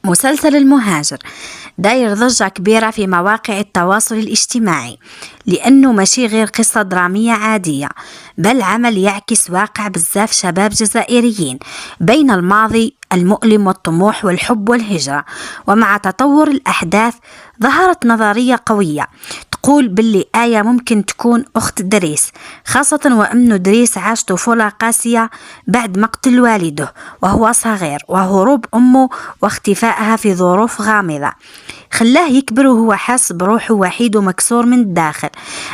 مسلسل المهاجر داير ضجة كبيرة في مواقع التواصل الاجتماعي، لأنه ماشي غير قصة درامية عادية، بل عمل يعكس واقع بزاف شباب جزائريين بين الماضي المؤلم والطموح والحب والهجرة. ومع تطور الأحداث ظهرت نظرية قوية تقول باللي آية ممكن تكون أخت دريس، خاصة وأنه دريس عاش طفولة قاسية بعد مقتل والده وهو صغير، وهروب أمه واختفائها في ظروف غامضة خلاه يكبر وهو حاس بروحه وحيد ومكسور من الداخل.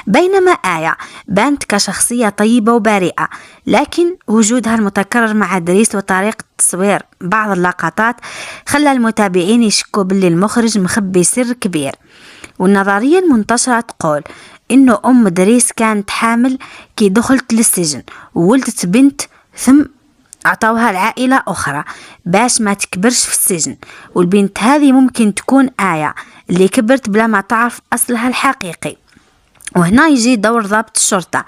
بينما آية بانت كشخصية طيبة وبريئة، لكن وجودها المتكرر مع دريس وطريقة تصوير بعض اللقطات خلى المتابعين يشكوا باللي المخرج مخبي سر كبير. والنظرية المنتشرة تقول إنه أم دريس كانت حامل كي دخلت للسجن وولدت بنت، ثم أعطوها العائلة أخرى باش ما تكبرش في السجن، والبنت هذه ممكن تكون آية اللي كبرت بلا ما تعرف أصلها الحقيقي. وهنا يجي دور ضابط الشرطة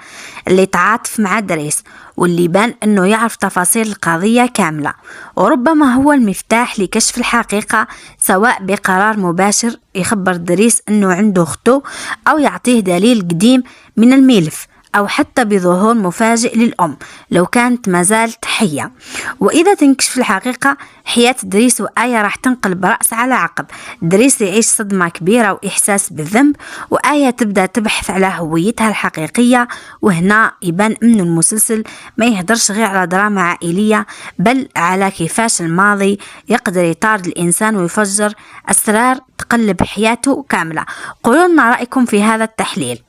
اللي تعاطف مع دريس، واللي بان أنه يعرف تفاصيل القضية كاملة، وربما هو المفتاح لكشف الحقيقة، سواء بقرار مباشر يخبر دريس أنه عنده أخته، أو يعطيه دليل قديم من الملف، أو حتى بظهور مفاجئ للأم لو كانت مازالت حية. وإذا تنكشف الحقيقة، حياة دريس وآية راح تنقلب رأس على عقب. دريس يعيش صدمة كبيرة وإحساس بالذنب، وآية تبدأ تبحث على هويتها الحقيقية. وهنا يبان أن المسلسل ما يهدرش غير على دراما عائلية، بل على كيفاش الماضي يقدر يطارد الإنسان ويفجر أسرار تقلب حياته كاملة. قولوا لنا رأيكم في هذا التحليل،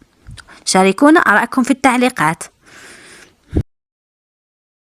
شاركونا آراءكم في التعليقات.